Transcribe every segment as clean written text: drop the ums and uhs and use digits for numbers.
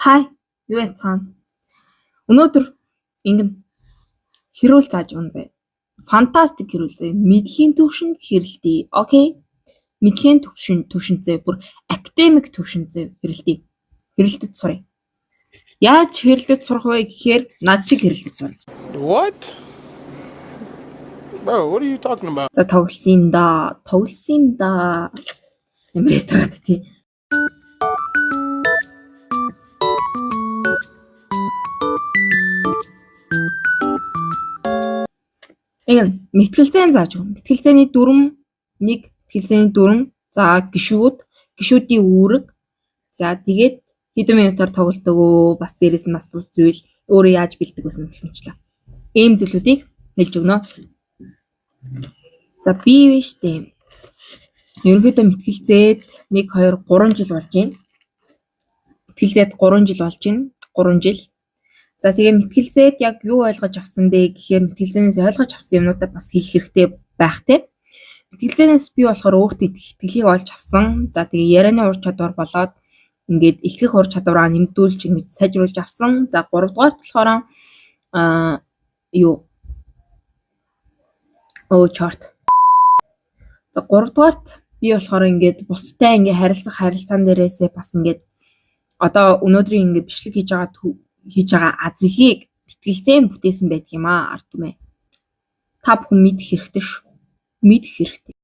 Хай, юу яцгаана? Өнөөдөр ингэн хэрүүл зааж унзаа. Фантастик хэрүүл заяа. Мэдлэгийн төвшөнд хэрэлдэе. Окей. Мэдлэгийн төвшөнд заяа. Бүр академик төвшөнд заяа хэрэлдэе. Хэрэлдэд сурыг. Яаж хэрэлдэд сурах вэ гэхээр над шиг хэрэлдэд сурна. What? Bro, what are you talking about? За тоглосон юм да. Эмбрэтрат тий. Ингэн мэтгэлзээн зааж өгнө. Мэтгэлзээний дүрм 1, мэтгэлзээний дүрм, за гишүүдийн үүрэг. За тэгээд хэдэн минутаар тоглодог уу? Бас дээрээс нь бас бус зүйл өөрөө яаж бэлддэг гэсэн гэх мэтлээ. Ийм зүйлүүдийг хэлж өгнө. За би биш дээ. Ерөнхийдөө мэтгэлзээд 1, 2, 3 жил болж байна. Мэтгэлзээд 3 жил болж байна. 3 жил. За тэгээ мэтгэлзээд яг юу ойлгож авсан бэ гэхээр мэтгэлзээнээс ойлгож авсан юмнуудаа бас хэлэх хэрэгтэй байх те. Мэтгэлзээнээс би болохоор өөртөө итгэлийг олж авсан. За тэгээ ярианы ур чадвар болоод ингээд илтгэх ур чадвараа нэмэгдүүлж ингээд сайжруулж авсан. За 3 дугаарт болохоор За 3 дугаарт би болохоор ингээд бусдтай ингээд харилцаан дээрээсээ бас ингээд одоо өнөөдрийн ингээд бичлэг хийж байгаа азлыг мэтгэлзээн бүтээсэн байдаг юм аа ард түмээ. Та бүхэн мэдэх хэрэгтэй шүү. Мэдэх хэрэгтэй.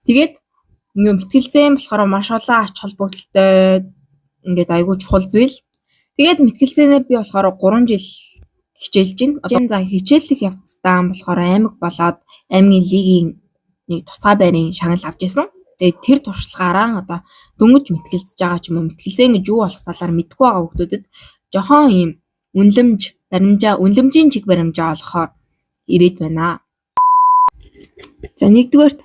Тэгээд ингээд мэтгэлзээн болохоор маш олон ач холбогдолтой ингээд айгүй чухал зүйл. Тэгээд мэтгэлзээнээ би болохоор 3 жил хичээлж байна. За хичээллэх явцдаа болохоор аймаг болоод аймгийн лигийн нэг тусгай байрын шагнал авч ирсэн. Тэгээд тэр туршлагаараа одоо дөнгөж мэтгэлзэж байгаа ч юм уу мэтгэлзээн гэж юу болох талаар мэдгүй байгаа хүмүүсд жохон ийм үнэлэмжийн чиг баримжаа олохоор ирээд байна. За нэгдүгээрт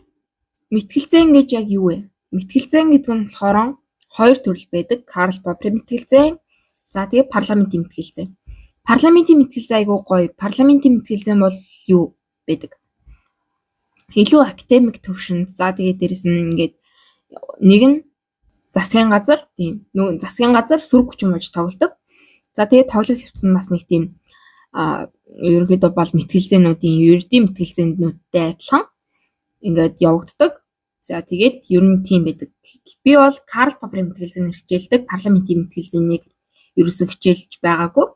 мэтгэлзээн гэж яг юу вэ? Мэтгэлзээн гэдэг нь болохоор 2 төрөл байдаг. Карл Попперийн мэтгэлзээн. За тэгээд парламентийн мэтгэлзээн. Парламентийн мэтгэлзээн айгүй гоё. Парламентийн мэтгэлзээн бол юу байдаг? Илүү академик төвшөнд. За тэгээд дээрэс нь ингээд нэг нь засгийн газар, тийм. Нөгөө засгийн газар сүрэг хүчин болж тоглодог. За тэгээд тоглох явц нь бас нэг тийм ерөнхийдөө бол мэтгэлзээнүүдийн ердийн мэтгэлзээнүүдтэй адилхан ингээд явагддаг. За тэгээд ер нь тийм байдаг. Би бол Карл Попперийн мэтгэлзээнээр хичээлдэг. Парламентийн мэтгэлзээнийг ерөөсөө хичээлж байгаагүй.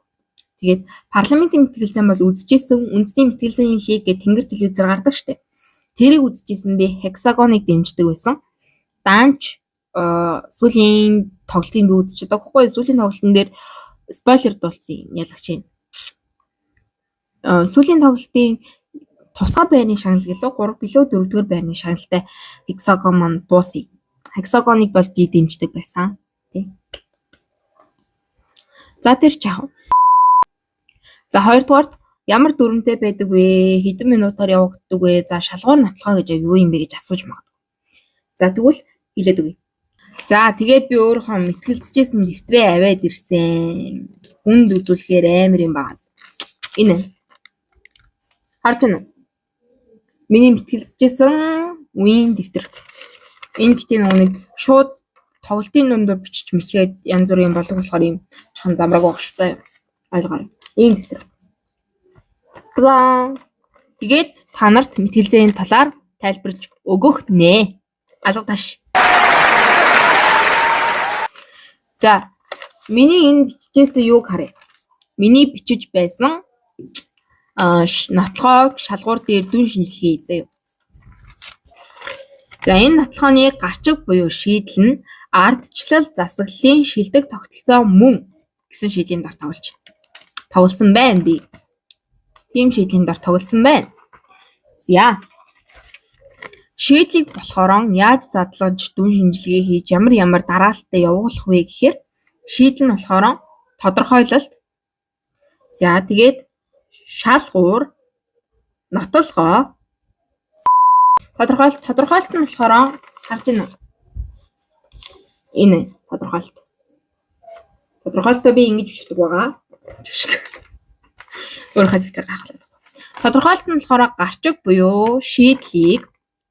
Тэгээд парламентийн мэтгэлзээн бол үзэжсэн үндэсний мэтгэлзээний лиг гэх тэнгэр телевизээр гардаг штеп. Тэрийг үзэжсэн би хексагоныг дэмждэг байсан. Даанч сүүлийн тоглолтын би үзчихдэг байхгүй. Сүүлийн тоглолтын дээр спойлер дуулсан ялгч юм. Сүүлийн тоглолтын тусгай байрны шагнал гэлөө 3 билүү 4 дугаар байрны шагналтай хексагон маань дуусъя. Хексагоныг бол би дэмждэг байсан. Тий. За тэр чаав. За 2 дугаарт ямар дүрмтэй байдаг вэ? Хэдэн минутаар явагддаг вэ? За шалгуур нотлохоо гэж юу юм бэ гэж асууж магадгүй. За тэгвэл хэлээд өгье. За тэгээд би өөрийнхөө мэтгэлцэжсэн дэвтрээ аваад ирсэн. Хүнд үзүүлэхээр амар юм байна. Энэ харж байна уу? Миний мэтгэлцэжсэн үеийн дэвтэр. Энэ битийн нэг шууд тоглолтын дундор бичиж мичээд янз бүрийн болог болохоор юм чохон замраг байх шүү заа. Ойлгоорой. Ийм дэвтэр. Тэгээд та нарт мэтгэлзээний талаар тайлбарлаж өгөх нэ. Алга тааш. За миний энэ бичижсэн юуг харъя. Миний бичиж байсан нотлохоо шалгуур дээр дүн шинжилгээ заяа. За энэ нотлохооны гарчиг буюу шийдэл нь ардчлал засаглалын шилдэг тогтолцоо мөн гэсэн шийдлийн дор тоглосон байна би. Тийм шийдлийн дор тоглосон байна. За шийдлийг болохоор яаж задлаж дүн шинжилгээ хийж ямар дараалттай явуулах вэ гэхээр шийдэл нь болохоор тодорхойлолт. За тэгээд шалгуур нотлохоо тодорхойлолт нь болохоор харж байна уу? Энэ тодорхойлолт. Тодорхойлолтоо би ингэж бичдэг байгаа. Өөрөө хэвчээ гахалдаг. Тодорхойлолт нь болохоор гарчиг буюу шийдлийг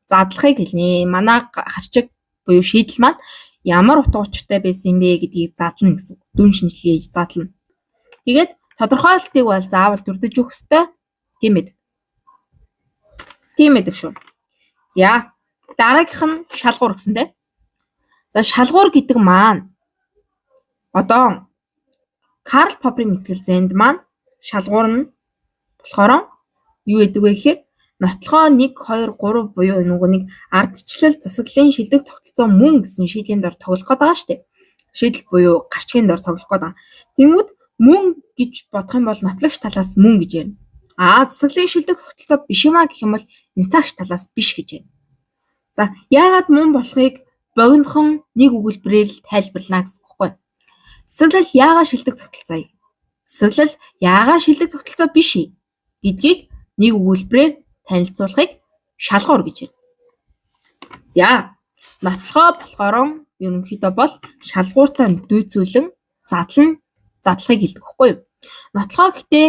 задлахыг хэлнэ. Манай гарчиг буюу шийдэл маань ямар утга учиртай байсан юм бэ гэдгийг задлана гэсэн үг. Дүн шинжилгээ хийж задлана. Тэгээд тодорхойлолтыг бол заавал дүрдэж өгөх ёстой. Тийм ээ. Тийм ээ шүү. За дараагийнх нь шалгуур гэсэнтэй. За шалгуур гэдэг маань одоо Карл Попперийн мэтгэлцээнд маань шалгуур нь болохоор юу гэдэг вэ гэхээр нотлохоо 1 2 3 буюу нөгөө нэг ардчлал засаглалын шилдэг тогтолцоо мөн гэсэн шийдлийн дор тоглох гээд байгаа шүү дээ. Шийдэл буюу гарчгийн дор тоглох гээд байгаа. Тэнгүүд мөн гэж бодох юм бол нотлогч талаас мөн гэж ярина. Засаглалын шилдэг тогтолцоо биш юм а гэх юм бол няцаагч талаас биш гэж ярина. За яагаад мөн болохыг богинохон нэг өгүүлбэрээр л тайлбарлана гэсэн үг байхгүй. Засаглал яагаад шилдэг тогтолцоо юм? Засаглал яагаад шилдэг тогтолцоо биш юм гэдгийг нэг өгүүлбэрээр танилцуулахыг шалгуур гэж байна. За нотлохоо болохоор ерөнхийдөө бол шалгууртаа дүйцүүлэн задлахыг хэлдэг байхгүй юу? Нотлохоо гэхдээ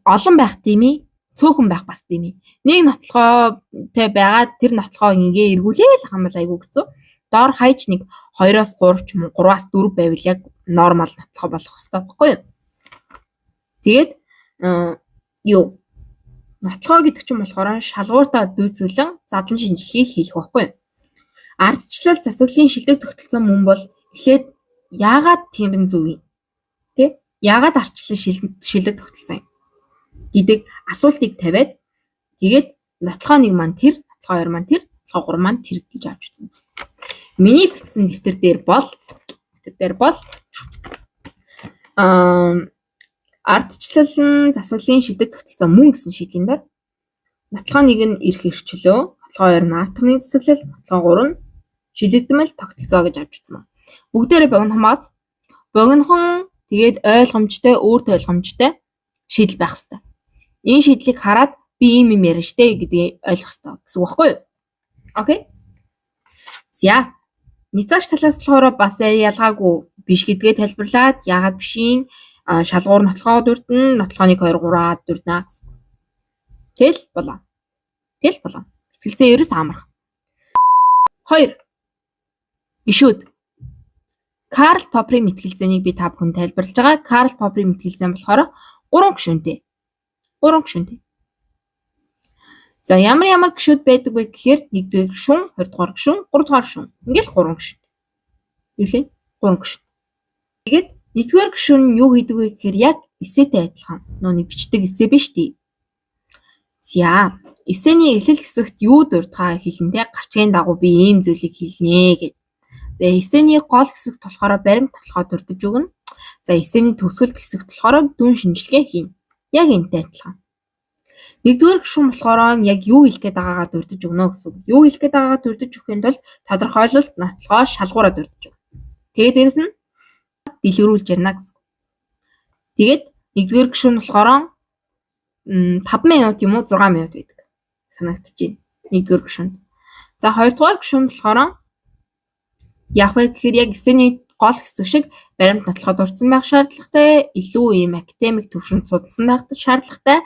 олон байх тийм ээ, цөөхөн байх бас тийм ээ. Нэг нотлохоотой байгаад тэр нотлохоо ингээ эргүүлээл ах юм бол айгүй хэцүү. Доор хаяж нэг 2-оос 3 ч юм уу 3-аас 4 байвал яг нормал нотлохоо болох хэрэгтэй байхгүй юу? Тэгээд нотлохоо гэдэг чинь болохоор шалгууртаа дүйцүүлэн задлан шинжилгээг хийх байхгүй юу? Ардчлал засаглалын шилдэг тогтолцоо мөн бол эхлээд яагаад тийм зөв юм? Тэ? Яагаад ардчлал шилдэг тогтолцоо юм гэдэг асуултыг тавиад тэгээд нотлохоо 1 маань тэр, нотлохоо 2 маань тэр, нотлохоо 3 маань тэр гэж авч үзсэн. Миний бичсэн дэвтэр дээр бол ардчлал нь засаглалын шилдэг тогтолцоо мөн гэсэн шийдлийн дор нотлохоо 1 нь эрх эрхчлөө, нотлохоо 2 нь атомны засаглал, нотлохоо 3 нь шилэгдмэл тогтолцоо гэж авч үзсэн байна. Бүгдээрээ богинохон тэгээд ойлгомжтой, өөрт ойлгомжтой шийдэл байх хэрэгтэй. Энэ шийдлийг хараад би ийм юм яриа штэ гэдгийг ойлгох хэрэгтэй гэсэн үг байхгүй юу? Окей. За няцаагч талаас болохоор бас ялгаагүй биш гэдгээ тайлбарлаад яагаад биш юм шалгуур нотлохоо дүрдэн, нотлохоо 1 2 3-аад дүрднэ гэсэн. Тэл болоо. Мэтгэлцээ ерөөс амарх. 2. Гишүүд. Карл Попперийн мэтгэлцээнийг би та бүхэнд тайлбарлаж байгаа. Карл Попперийн мэтгэлцээ нь болохоор 3 гишүүнтэй. За ямар гишүүд байдаг вэ гэхээр 1-р гишүүн, 2-р гишүүн, 3-р гишүүн. Ингээл 3 гишүүд. Юу лээ? 3 гишүүд. Тэгээд 1-р гишүүн нь юу хийдэг вэ гэхээр яг эсээтэй адилхан. Нөөний бичдэг эсээ биш тий. За эсээний эхлэл хэсэгт юу дурдхаа хэлнэ те гарчгийн дагуу би ийм зүйлийг хэлнэ гэж. Тэгээ эсээний гол хэсэгт болохоор баримт толгой дурдж өгнө. За эсээний төгсгөлт хэсэгт болохоор дүн шинжилгээ хийнэ. Яг энэтэй адилхан. 1-р гишүүн болохоор яг юу хэлэх гээд байгаагаа дурдж өгнө гэсэн. Юу хэлэх гээд байгаагаа дурдж өгөхийн тулд тодорхойлолт нотлохоо шалгуураа дурдж өгнө. Тэгээд дээрэс нь дэлгэрүүлж ярина гэсэн. Тэгээд 1-р гишүүн болохоор 5 минут юм уу 6 минут байдаг. Санагдаж байна. 1-р гишүүнд. За 2-р гишүүнд болохоор яах вэ гэхээр яг эсэний гол хэсэг шиг баримт нотлоход дурдсан байх шаардлагатай, илүү ийм академик төвшөнд судалсан байх шаардлагатай.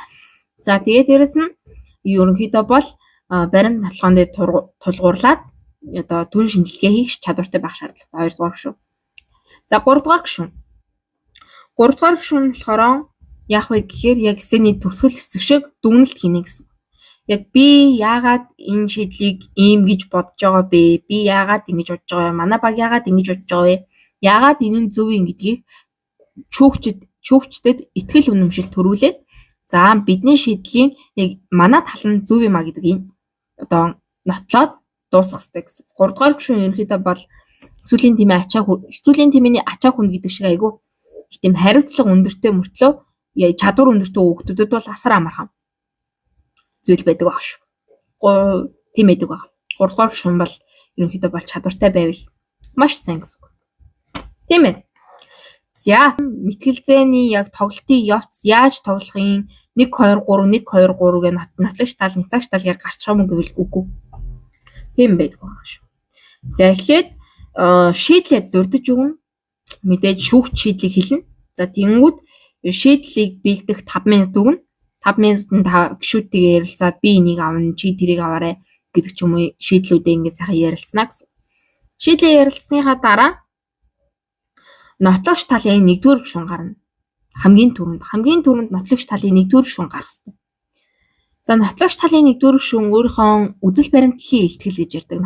За тэгээд дээрэс нь ерөнхийдөө бол баримт нотлохонд тулгуурлаад одоо дүн шинжилгээ хийх чадвартай байх шаардлагатай 2-р гишүүн. За 3-р гишүүн. 3-р гишүүн болохоор яах вэ гэхээр яг эсэний төгсгөл хэсэг шиг дүгнэлт хийнэ гэсэн. Яг би яагаад энэ шийдлийг ийм гэж бодож байгаа бэ? Би яагаад ингэж бодож байгаа вэ? Манай баг яагаад ингэж бодож байгаа вэ? Яагаад энэ нь зөв юм гэдгийг шүүгчдэд итгэл үнэмшил төрүүлээд за бидний шийдлийн яг манай тал нь зөв юм а гэдгийг одоо нотлоод дуусгах хэрэгтэй гэсэн. 3-р гишүүн ерөнхийдөө бол сүүлийн тэмээний ачаа хүнд гэдэг шиг айгу их тийм хариуцлага өндөртэй мөртлөө чадвар өндөртэй хүүхдүүдэд бол асар амархан зүйл байдаг баг шүү. Тийм байдаг баг. 3-р гишүүн бол ерөнхийдөө бол чадвартай байвал маш сайн гэсэн. Тийм ээ. За мэтгэлцээний яг тоглолтын явц яаж тоглохын 1 2 3 1 2 3 гэх нотлогч тал няцаагч тал яг гарчих юм гэвэл үгүй. Тийм байдаг баг шүү. За эхлээд шийдлээ дурдж өгнө. Мэдээж шүүгч шийдлийг хэлнэ. За тэнгүүд шийдлийг бэлдэх 5 минут өгнө. 5 минутанд та гишүүдтэйгээ ярилцаад би энийг авна, чи тэрийг аваарай гэдэг ч юм уу шийдлүүдээ ингээд сайхан ярилцсана гэсэн. Шийдлээ ярилцсныхаа дараа нотлогч талын 1-р гишүүн гарна. Хамгийн түрүүнд нотлогч талын 1-р гишүүн гарах хэрэгтэй. За нотлогч талын 1-р гишүүн өөрийнхөө үзэл баримтлалын илтгэл гэж ярьдаг.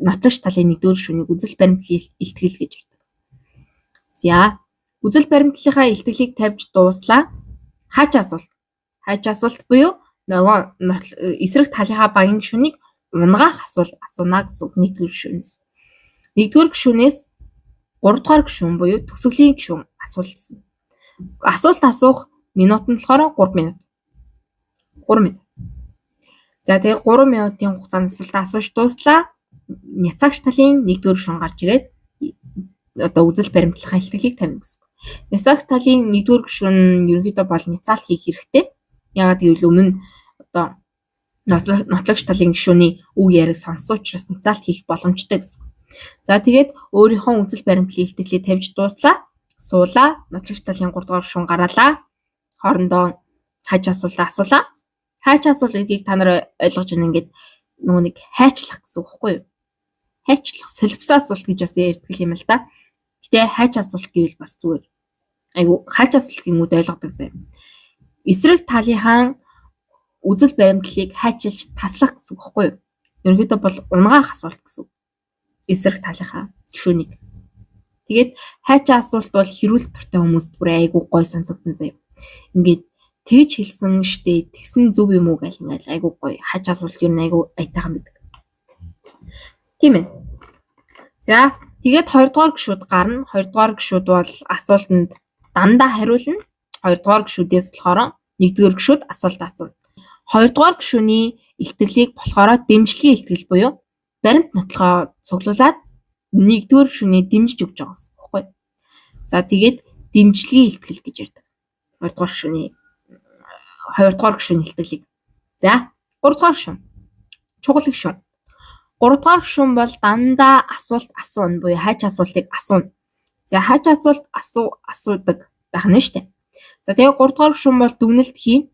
Нотлогч талын 1-р гишүүнийг үзэл баримтлалын илтгэл гэж ярьдаг. За үзэл баримтлалынхаа илтгэлийг тавьж дууслаа. Хаач асуулт буюу нөгөө эсрэг талынхаа багийн гишүүнийг унгаах асуулт асуунаа гэсэн үг 1-р гишүүнээс. 1-р гишүүнээс 3-р гишүүн буюу төсөвлийн гишүүн асуулт. Асуулт асуух минут нь болохоор 3 минут. 3 минут. За тэгээ 3 минутын хугацаанд асуулт асууж дууслаа. Няцаагч талын 1-р гишүүн гарч ирээд одоо үзэл баримтлахаа илтгэлийг тавина гэсэн. Няцаагч талын 1-р гишүүн ерөнхийдөө бол няцаалт хийх хэрэгтэй. Яагаад гэвэл өмнө нь одоо нотлогч талын гишүүний үг яриаг сонссон учраас няцаалт хийх боломжтой гэсэн. За тэгээд өөрийнхөө үзэл баримтлалын илтгэлийг тавьж дууслаа. Суулаа. Нотлогч талын 3-р гишүүн гараалаа. Хоорондоо хаач асуулт асуулаа. Хаач асуулт гэдгийг та нар ойлгож байна. Ингээд нөгөө нэг хайчлах гэсэн үг байхгүй юу? Хайчлах, солилцоо асуулт гэж бас ярьдаг юм л да. Гэтэ хаач асуулт гэвэл бас зүгээр. Айгу хаач асуулт гингүүд ойлгодог зэ. Эсрэг талынхаа үзэл баримтлалыг хайчилж таслах гэсэн үг байхгүй юу? Ерөнхийдөө бол унгаах асуулт гэсэн үг. Эсрэг талынхаа гишүүнийг. Тэгээд хаач асуулт бол хэрүүл дуртай хүмүүст бүр айгу гой сонсогдсон заяа. Ингээд тэгж хэлсэн штэ тэгсэн зөв юм уу гэл ингээл айгу гой хаач асуулт юу айгу айтайхан байдаг. Тийм ээ. За тэгээд 2-р гишүүд гарна. 2-р гишүүд бол асуултанд дандаа хариулна. 2-р гишүүдээс болохоор 1-р гишүүд асуулт асууна. 2-р гишүүний илтгэлийг болохоор дэмжлэгийн илтгэл буюу баримт нотлохоо цуглуулад 1-р гишүүний дэмжиж өгч байгаа гэсэн үг байхгүй. За тэгээд дэмжлэгийн илтгэл гэж ярьдаг. 2-р гишүүний илтгэлийг. За 3-р гишүүн. Чухал гишүүн. 3-р гишүүн бол дандаа асуулт асууна буюу хаач асуултыг асууна. За хаач асуулт асуудаг байх нь шүү дээ. За тэгээ 3-р гишүүн бол дүгнэлт хийн.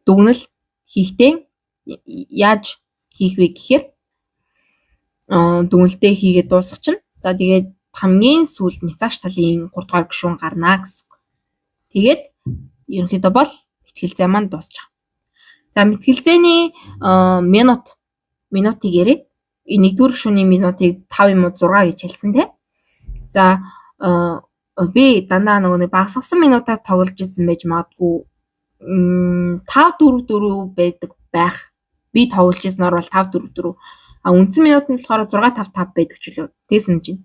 Дүгнэлт хийхдээ яаж хийх вэ гэхээр дүгнэлтээ хийгээд дуусгачихна. За тэгээд хамгийн сүүлд няцаагч талын 3-р гишүүн гарнаа гэсэн. Тэгээд ерөнхийдөө бол мэтгэлзээ маань дуусчих. За мэтгэлзээний минутыг ярив. 1-р гишүүний минутыг 5 юм уу 6 гэж хэлсэн тий. За би дандаа нөгөө багасгасан минутаар тоглож ирсэн байж магадгүй 5-4-4 байдаг байх. Би тоглож ирснээр бол 5-4-4. Үндсэн минут нь болохоор 6-5-5 байдаг ч үлээ. Тэгээс нь чинь.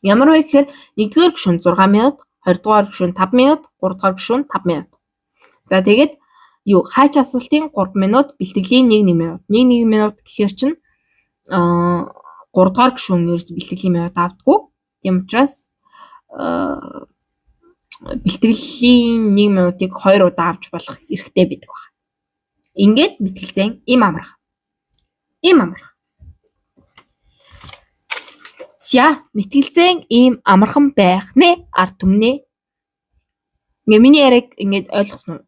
Ямар вэ гэхээр 1-р гишүүн 6 минут, 2-р гишүүн 5 минут, 3-р гишүүн 5 минут. За тэгээд хаач асуултын 3 минут, бэлтгэлийн 1 минут. 1 минут гэхээр чинь 3-р гишүүн ерөөс бэлтгэлийн минут авдаггүй. Тийм учраас бэлтгэлийн 1 минутыг 2 удаа авч болох эрхтэй байдаг байна. Ингээд мэтгэлзээ им амрах. За мэтгэлзээ им амархан байх нэ ард түмнээ. Ингээ миний яриаг ингээд ойлгосон уу?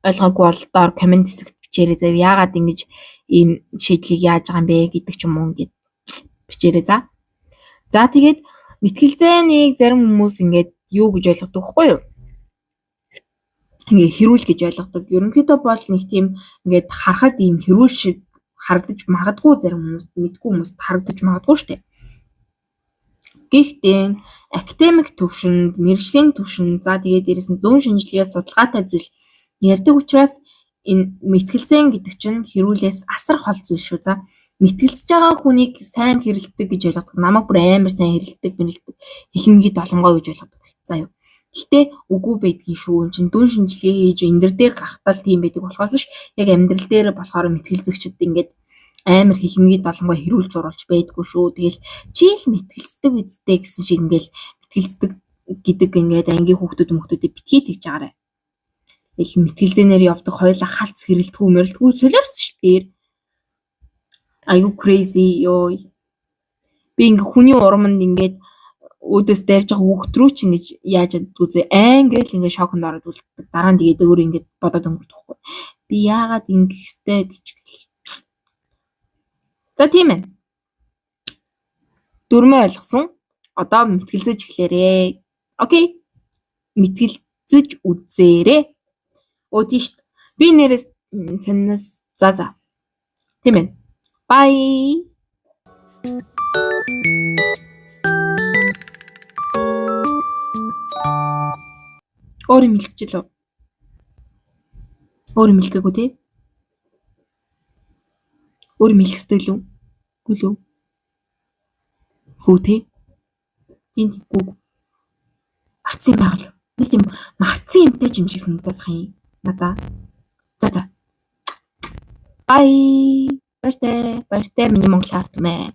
Ойлгоогүй бол доор комент хэсэгт бичээрэй зав. Яагаад ингэж ийм шийдлийг яаж байгаа юм бэ гэдэг ч юм уу ингээд бичээрэй за. За тэгээд мэтгэлзээнийг зарим хүмүүс ингээд юу гэж ойлгодог вэ юу? Ингээ хэрүүл гэж ойлгодог. Ерөнхийдөө бол нэг тийм ингээд харахад ийм хэрүүл шиг харагдаж магадгүй зарим хүмүүст мэдгүй хүмүүст харагдаж магадгүй шүү дээ. Гэхдээ академик төвшөнд, мэргэжлийн төвшөнд, за тэгээд дээрэс нь дүн шинжилгээ судалгаатай зүйл ярьдаг учраас энэ мэтгэлзээ гэдэг чинь хэрүүлээс асар хол зүйл шүү. За мэтгэлцэж байгаа хүнийг сайн хэрэлдэг гэж ойлгодог. Намайг бүр амар сайн хэрэлдэг, хэлмгийн долонгой гэж ойлгодог. За юу. Гэхдээ үгүй байдгийн шүү. Энд чинь дүн шинжилгээ хийж эндэр дээр гарахтал тийм байдаг болохоос ш яг амьдрал дээр болохоор мэтгэлзэгчд ингээд амар хэлмгийн долонгой хэрүүлж оруулж байдгүй шүү. Тэгэл чи л мэтгэлцдэг үсттэй гэсэн шиг ингээл мэтгэлцдэг гэдэг ингээд ангийн хүүхдүүдэд битгий тэгж байгаарэ. Тэгэл мэтгэлзээнээр явдаг хоёлаа халц хэрэлдэггүй мэрэлдэггүй солиорс ш дээр. Аюу crazy ёо. Би ингээ хүний урамд ингээд өөдөөс дайрж байгаа хүүхд рүү ч ингэж яаж яддгүй зэ англ ингээ шоконд ороод үлддэг. Дараа нь тэгээд өөр ингээд бодоод өнгөрдөг байхгүй. Би яагаад ингэхтэй гэж. За тийм ээ. Дөрмөө ойлгосон. Одоо мэтгэлцэж эхлээрээ. Окей. Мэтгэлцэж үзээрэй. Тийш. Би нэрээс санаас за. Тийм ээ. Bye. Өөр юм хэлчихлээ. Өөр юм хэлгээгүй тий? Өөр юм хэлэх ёстой лүү? Үгүй лүү? Хүү тий? Тийм гүг. Марцсан байгаа л. Нэг тийм марцсан юмтай юм шиг санагдах юм. Надаа. За. Bye. Баяртай миний Монгол харт мэ.